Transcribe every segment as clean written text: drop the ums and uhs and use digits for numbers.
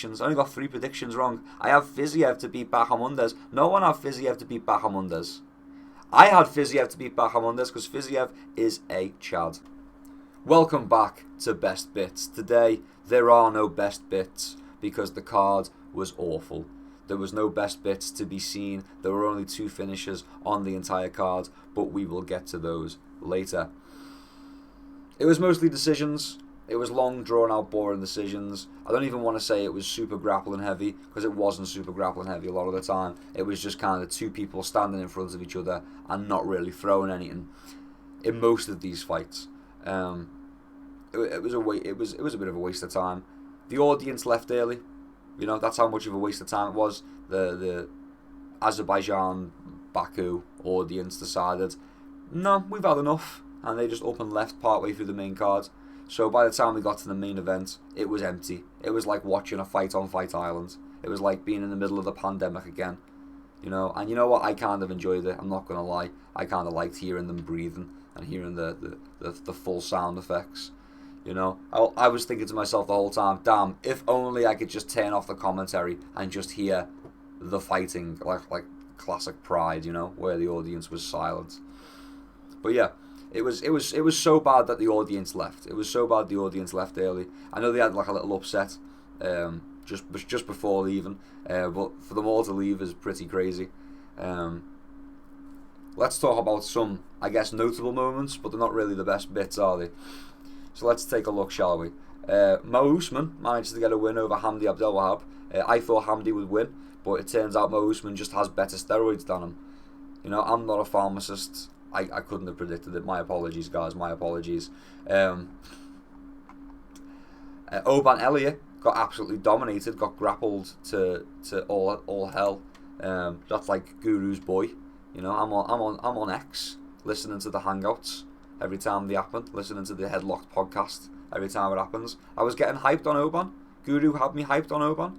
I only got 3 predictions wrong. I have Fiziev to beat Bahamundes. No one had Fiziev to beat Bahamundes. I had Fiziev to beat Bahamundes because Fiziev is a Chad. Welcome back to Best Bits. Today, there are no best bits because the card was awful. There was no best bits to be seen. There were only 2 finishers on the entire card, but we will get to those later. It was mostly decisions. It was long, drawn-out, boring decisions. I don't even want to say it was super grappling heavy, because it wasn't super grappling heavy a lot of the time. It was just kind of 2 people standing in front of each other and not really throwing anything in most of these fights. It was a bit of a waste of time. The audience left early. You know, that's how much of a waste of time it was. The Azerbaijan Baku audience decided, no, we've had enough, and they just up and left partway through the main card. So by the time we got to the main event, it was empty. It was like watching a fight on Fight Island. It was like being in the middle of the pandemic again. You know, and you know what? I kind of enjoyed it. I'm not going to lie. I kind of liked hearing them breathing and hearing the full sound effects. You know, I was thinking to myself the whole time, damn, if only I could just turn off the commentary and just hear the fighting, like classic Pride, you know, where the audience was silent. But yeah. It was so bad that the audience left. It was so bad the audience left early. I know they had like a little upset just before leaving, but for them all to leave is pretty crazy. Let's talk about some, I guess, notable moments, but they're not really the best bits, are they? So let's take a look, shall we? Mo Usman managed to get a win over Hamdi Abdelwahab. I thought Hamdi would win, but it turns out Mo Usman just has better steroids than him. You know, I'm not a pharmacist. I couldn't have predicted it. My apologies, guys. My apologies. Oban Elliott got absolutely dominated. Got grappled to all hell. That's like Guru's boy. You know, I'm on X, listening to the Hangouts every time they happen. Listening to the Headlocked podcast every time it happens. I was getting hyped on Oban. Guru had me hyped on Oban.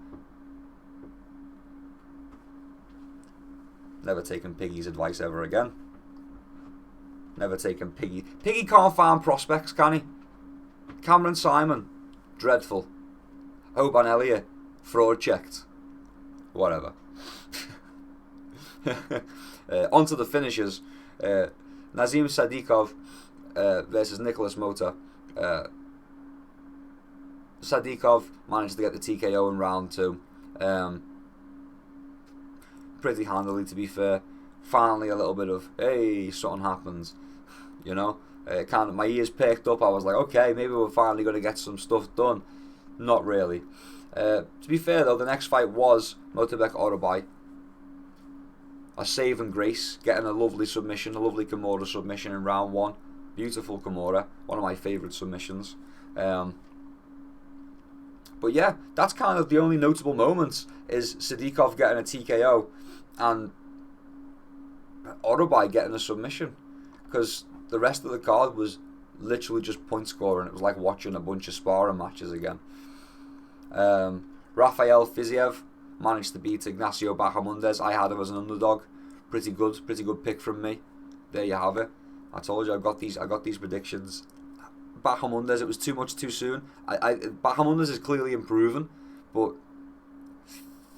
Never taken Piggy's advice ever again. Never taken Piggy. Piggy can't find prospects, can he? Cameron Simon, dreadful. Oban Elliott, fraud checked. Whatever. On to the finishers. Nazim Sadikov versus Nicholas Mota. Sadikov managed to get the TKO in round 2. Pretty handily, to be fair. Finally a little bit of, hey, something happens, you know. Kind of my ears perked up. I was like, okay, maybe we're finally going to get some stuff done. Not really. To be fair though, the next fight was Motabek Orobai. A save and grace, getting a lovely submission, a lovely Kimura submission in round 1. Beautiful Kimura, one of my favourite submissions. But yeah, that's kind of the only notable moments, is Sadikov getting a TKO and Orobai getting a submission, because the rest of the card was literally just point scoring. It was like watching a bunch of sparring matches again. Rafael Fiziev managed to beat Ignacio Bahamundes. I had him as an underdog. Pretty good pick from me. There you have it. I told you I got these predictions. Bahamundes, it was too much too soon. Bahamundes is clearly improving, but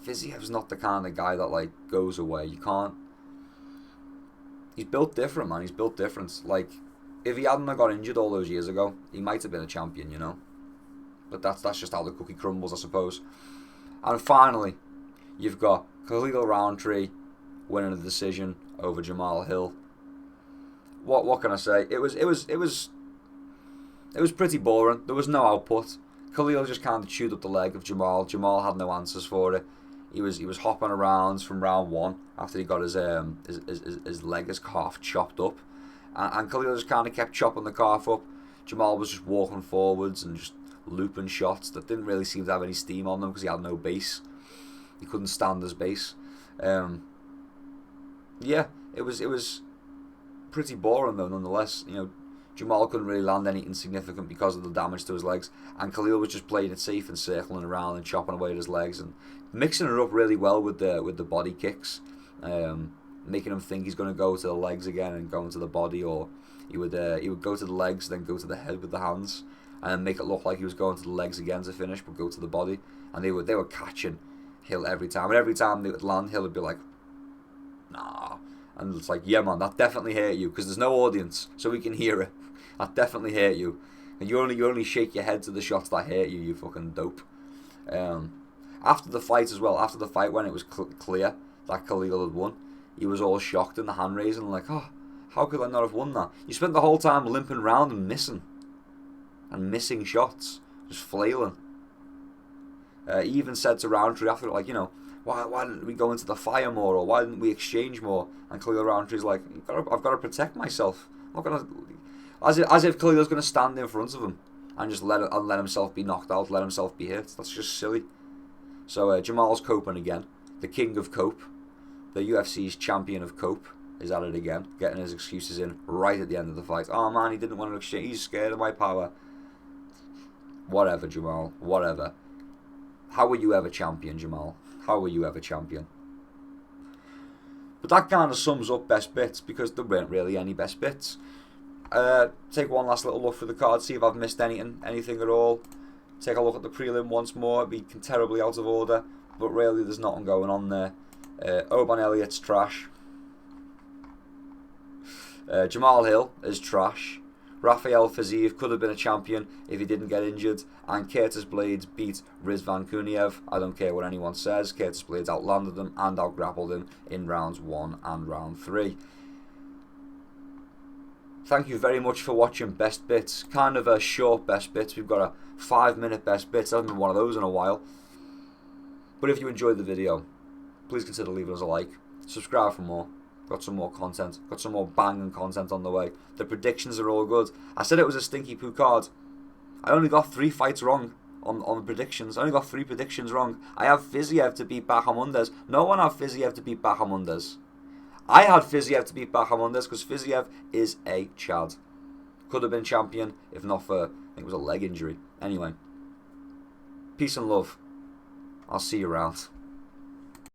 Fiziev's not the kind of guy that like goes away. You can't. He's built different, man. He's built different. Like, if he hadn't got injured all those years ago, he might have been a champion, you know. But that's just how the cookie crumbles, I suppose. And finally, you've got Khalil Rountree winning a decision over Jamal Hill. What can I say? It was pretty boring. There was no output. Khalil just kind of chewed up the leg of Jamal. Jamal had no answers for it. He was hopping around from round 1 after he got his leg, his calf chopped up, and Khalil just kind of kept chopping the calf up. Jamal was just walking forwards and just looping shots that didn't really seem to have any steam on them because he had no base. He couldn't stand his base. Yeah, it was pretty boring though, nonetheless. You know, Jamal couldn't really land anything significant because of the damage to his legs, and Khalil was just playing it safe and circling around and chopping away at his legs and mixing it up really well with the body kicks, making him think he's going to go to the legs again and go into the body, or he would go to the legs then go to the head with the hands, and then make it look like he was going to the legs again to finish, but go to the body. and they were catching Hill every time. And every time they would land, Hill would be like, nah. And it's like, yeah, man, that definitely hurt you, because there's no audience, so we can hear it. That definitely hurt you. And you only shake your head to the shots that hurt you, you fucking dope. After the fight as well, after the fight when it was clear that Khalil had won, he was all shocked in the hand raising, like, oh, how could I not have won that? You spent the whole time limping around and missing shots, just flailing. He even said to Rountree after, like, you know, why didn't we go into the fire more, or why didn't we exchange more? And Khalil Rountree's like, I've got to protect myself. I'm not gonna, as if Khalil's going to stand in front of him and just let himself be knocked out, let himself be hit. That's just silly. So Jamal's coping again. The king of cope, the UFC's champion of cope, is at it again, getting his excuses in right at the end of the fight. Oh man, he didn't want to exchange. He's scared of my power. Whatever, Jamal. Whatever. How were you ever champion, Jamal? How were you ever champion? But that kind of sums up best bits, because there weren't really any best bits. Take one last little look for the card, see if I've missed anything at all. Take a look at the prelim once more. It'd be terribly out of order, but really there's nothing going on there. Oban Elliott's trash. Jamal Hill is trash. Rafael Fiziev could have been a champion if he didn't get injured. And Curtis Blades beat Rizvan Kuniev. I don't care what anyone says. Curtis Blades outlanded him and outgrappled him in rounds 1 and round 3. Thank you very much for watching Best Bits. Kind of a short Best Bits. We've got a 5-minute Best Bits. I haven't been one of those in a while. But if you enjoyed the video, please consider leaving us a like. Subscribe for more. Got some more content. Got some more banging content on the way. The predictions are all good. I said it was a stinky poo card. I only got 3 fights wrong on the predictions. I only got 3 predictions wrong. I have Fiziev to beat Bahamundes. No one had Fiziev to beat Bahamundes. I had Fiziev to beat Bahamundes because Fiziev is a Chad. Could have been champion if not for, I think it was a leg injury. Anyway, peace and love. I'll see you around.